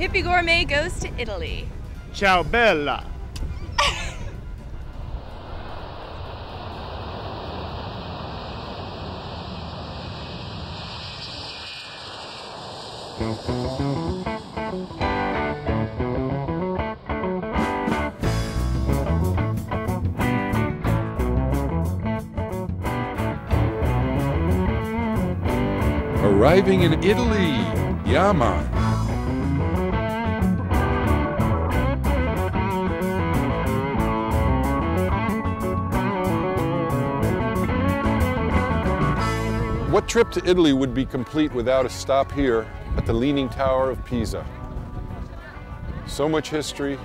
Hippy Gourmet goes to Italy. Ciao bella! Arriving in Italy, yeah man. What trip to Italy would be complete without a stop here at the Leaning Tower of Pisa? So much history,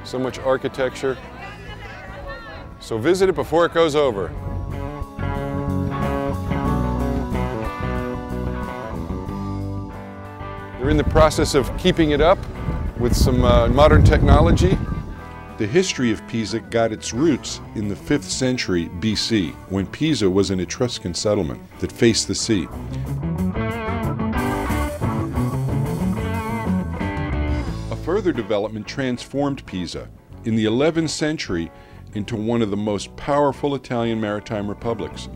so much architecture. So visit it before it goes over. They're in the process of keeping it up with some modern technology. The history of Pisa got its roots in the 5th century BC, when Pisa was an Etruscan settlement that faced the sea. A further development transformed Pisa in the 11th century into one of the most powerful Italian maritime republics.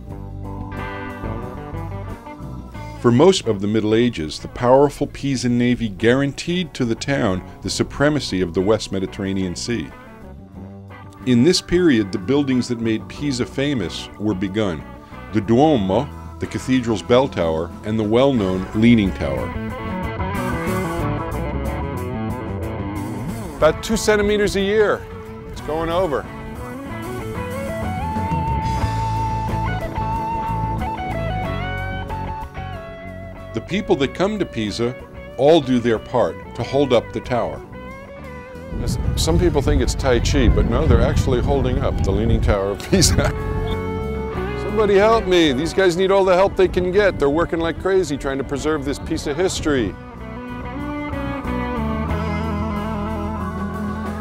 For most of the Middle Ages, the powerful Pisan navy guaranteed to the town the supremacy of the West Mediterranean Sea. In this period, the buildings that made Pisa famous were begun: the Duomo, the cathedral's bell tower, and the well-known Leaning Tower. About 2 centimeters a year. It's going over. The people that come to Pisa all do their part to hold up the tower. Some people think it's Tai Chi, but no, they're actually holding up the Leaning Tower of Pisa. Somebody help me. These guys need all the help they can get. They're working like crazy trying to preserve this piece of history.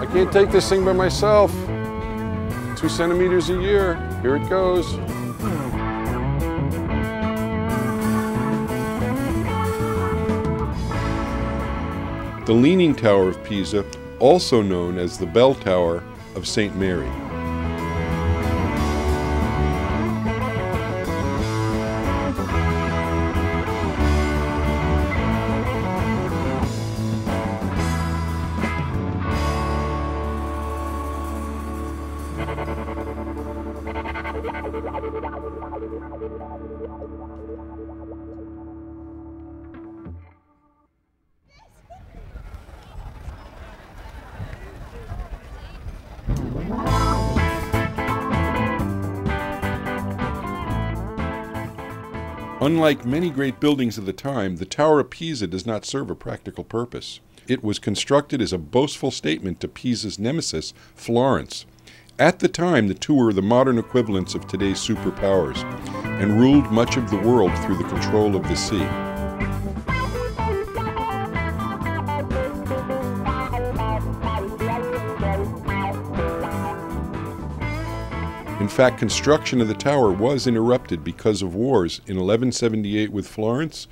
I can't take this thing by myself. 2 centimeters a year. Here it goes. The Leaning Tower of Pisa, also known as the Bell Tower of St. Mary. Unlike many great buildings of the time, the Tower of Pisa does not serve a practical purpose. It was constructed as a boastful statement to Pisa's nemesis, Florence. At the time, the two were the modern equivalents of today's superpowers, and ruled much of the world through the control of the sea. In fact, construction of the tower was interrupted because of wars in 1178 with Florence,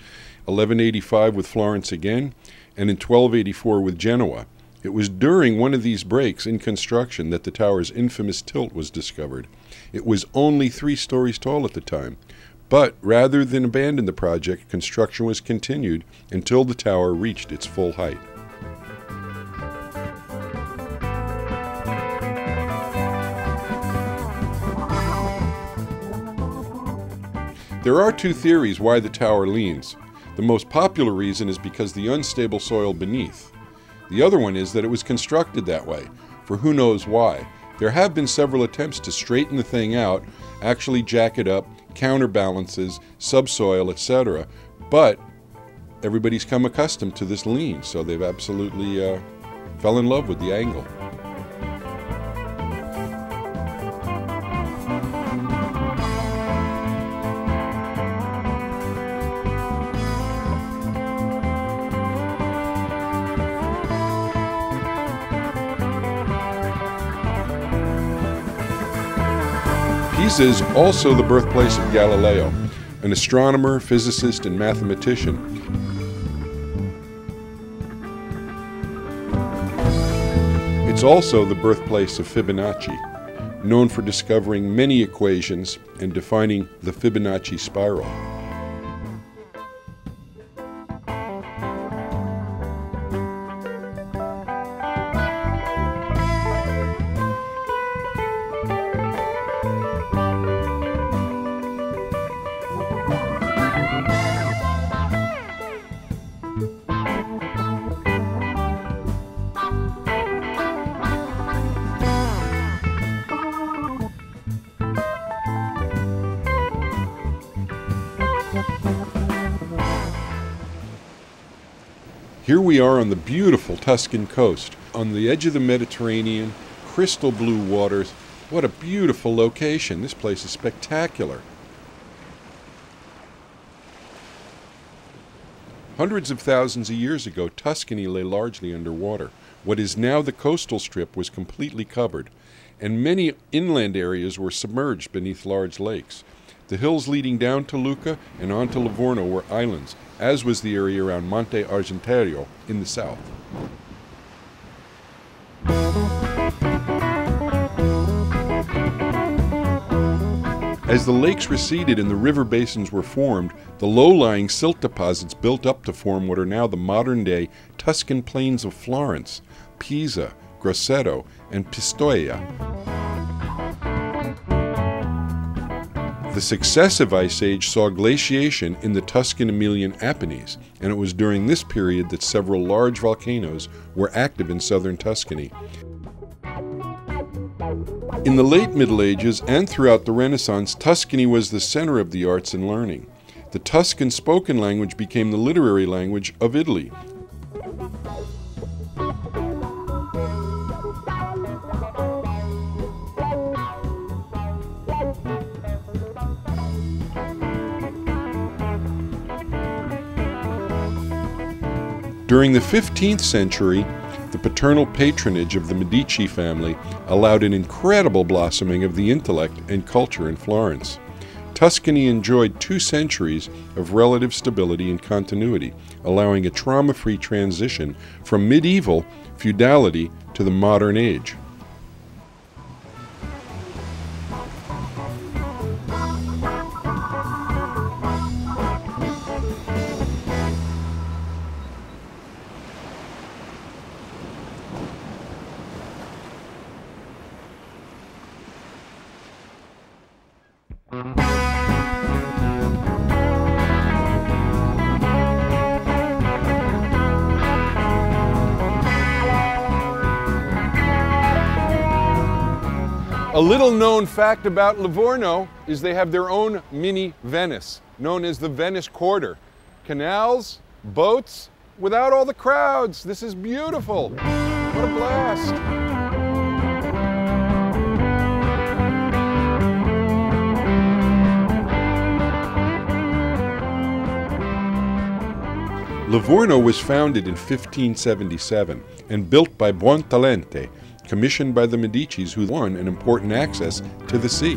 1185 with Florence again, and in 1284 with Genoa. It was during one of these breaks in construction that the tower's infamous tilt was discovered. It was only 3 stories tall at the time, but rather than abandon the project, construction was continued until the tower reached its full height. There are 2 theories why the tower leans. The most popular reason is because the unstable soil beneath. The other one is that it was constructed that way, for who knows why. There have been several attempts to straighten the thing out, actually jack it up, counterbalances, subsoil, etc. But everybody's come accustomed to this lean, so they've absolutely fell in love with the angle. Pisa is also the birthplace of Galileo, an astronomer, physicist, and mathematician. was also the birthplace of Fibonacci, known for discovering many equations and defining the Fibonacci spiral. Here we are on the beautiful Tuscan coast, on the edge of the Mediterranean, crystal blue waters. What a beautiful location. This place is spectacular. Hundreds of thousands of years ago, Tuscany lay largely underwater. What is now the coastal strip was completely covered, and many inland areas were submerged beneath large lakes. The hills leading down to Lucca and on to Livorno were islands, as was the area around Monte Argentario in the south. As the lakes receded and the river basins were formed, the low-lying silt deposits built up to form what are now the modern-day Tuscan plains of Florence, Pisa, Grosseto, and Pistoia. The successive Ice Age saw glaciation in the Tuscan-Emilian Apennines, and it was during this period that several large volcanoes were active in southern Tuscany. In the late Middle Ages and throughout the Renaissance, Tuscany was the center of the arts and learning. The Tuscan spoken language became the literary language of Italy. During the 15th century, the paternal patronage of the Medici family allowed an incredible blossoming of the intellect and culture in Florence. Tuscany enjoyed 2 centuries of relative stability and continuity, allowing a trauma-free transition from medieval feudality to the modern age. A little known fact about Livorno is they have their own mini Venice, known as the Venice Quarter. Canals, boats, without all the crowds. This is beautiful. What a blast. Livorno was founded in 1577 and built by Buontalente, commissioned by the Medicis, who won an important access to the sea.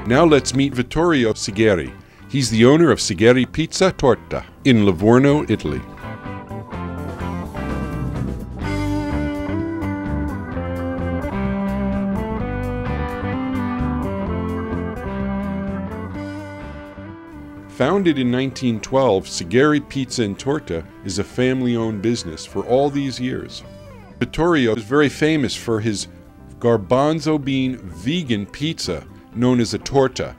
Now let's meet Vittonio Siegheiri. He's the owner of Siegheiri Pizza Torta in Livorno, Italy. Founded in 1912, Siegheiri Pizza and Torta is a family-owned business for all these years. Vittorio is very famous for his Garbonzo Bean vegan pizza, known as a torta.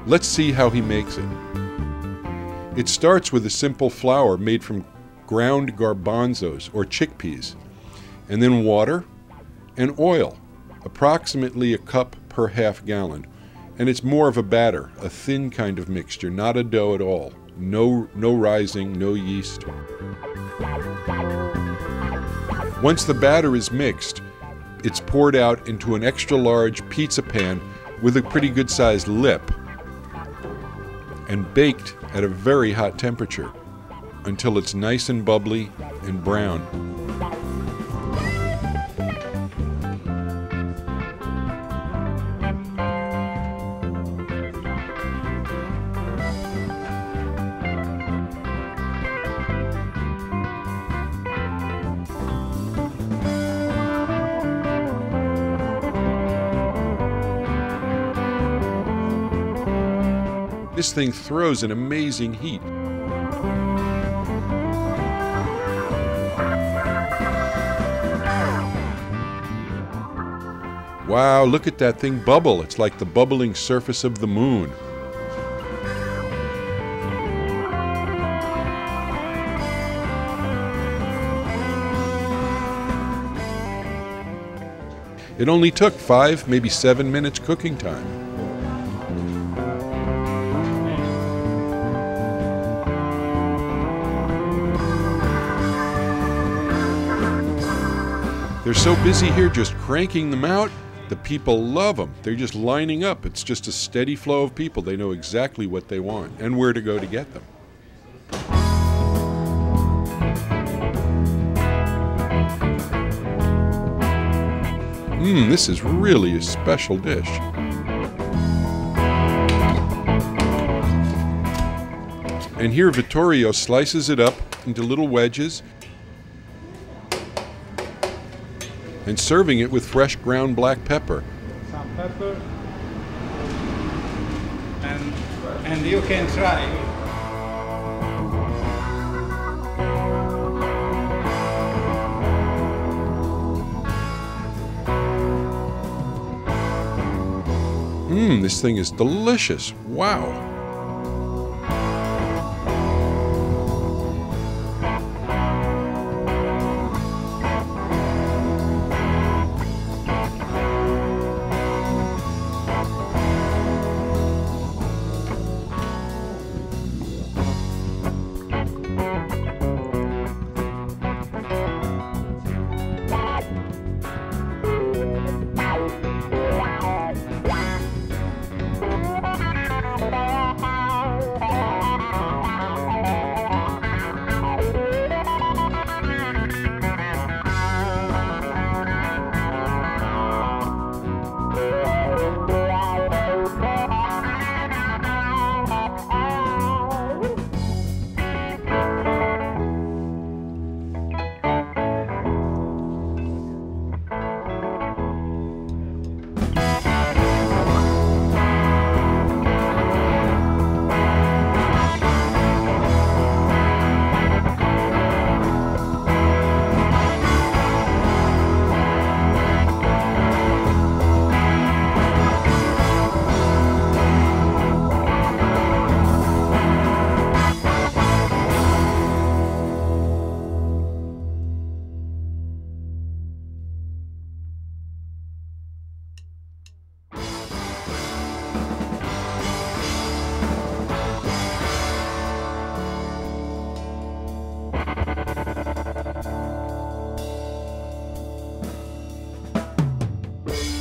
Let's see how he makes it. It starts with a simple flour made from ground garbanzos, or chickpeas, and then water and oil, approximately a cup per half gallon. And it's more of a batter, a thin kind of mixture, not a dough at all. No rising, no yeast. Once the batter is mixed, it's poured out into an extra large pizza pan with a pretty good sized lip and baked at a very hot temperature until it's nice and bubbly and brown. This thing throws an amazing heat. Wow, look at that thing bubble. It's like the bubbling surface of the moon. It only took 5, maybe 7 minutes cooking time. They're so busy here just cranking them out. The people love them. They're just lining up. It's just a steady flow of people. They know exactly what they want and where to go to get them. This is really a special dish. And here Vittorio slices it up into little wedges and serving it with fresh ground black pepper. Some pepper. And you can try. This thing is delicious. Wow.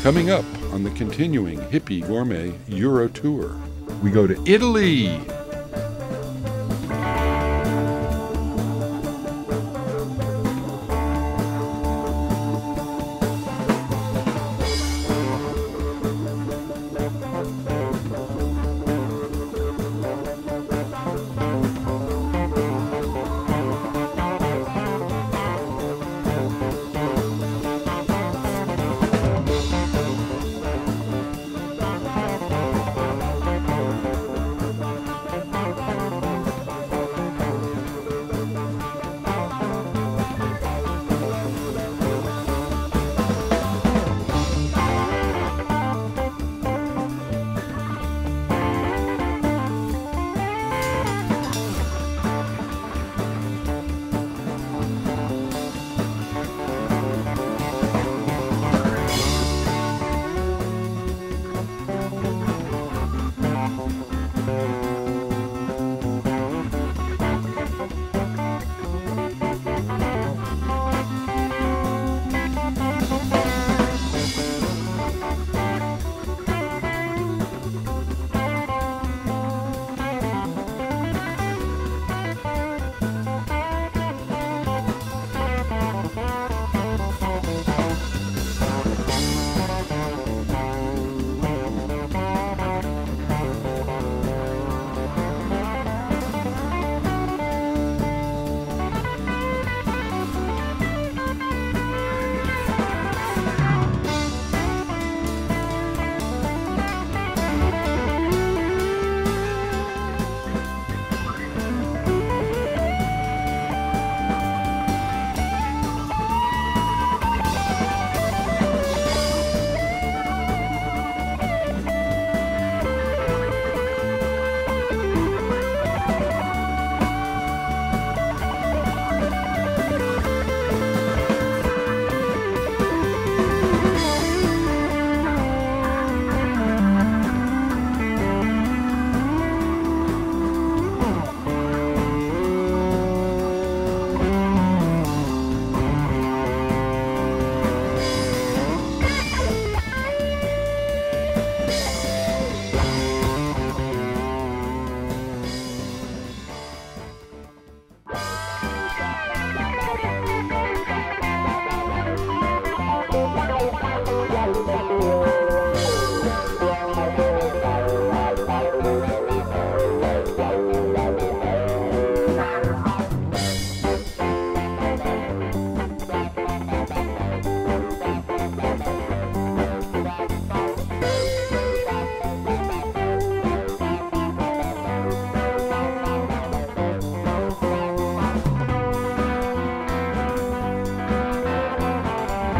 Coming up on the continuing Hippy Gourmet Euro Tour, we go to Italy.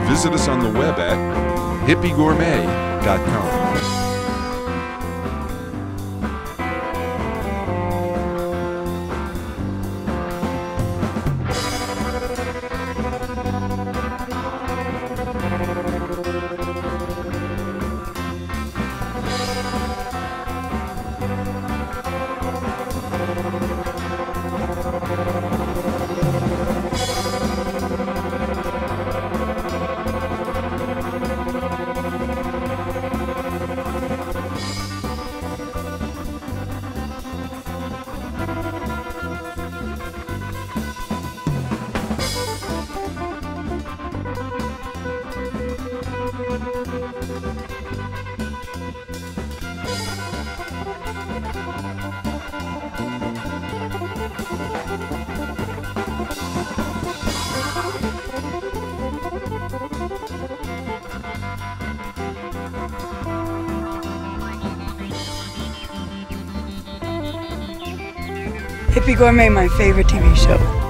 visit us on the web at hippygourmet.com. Hippy Gourmet, my favorite TV show.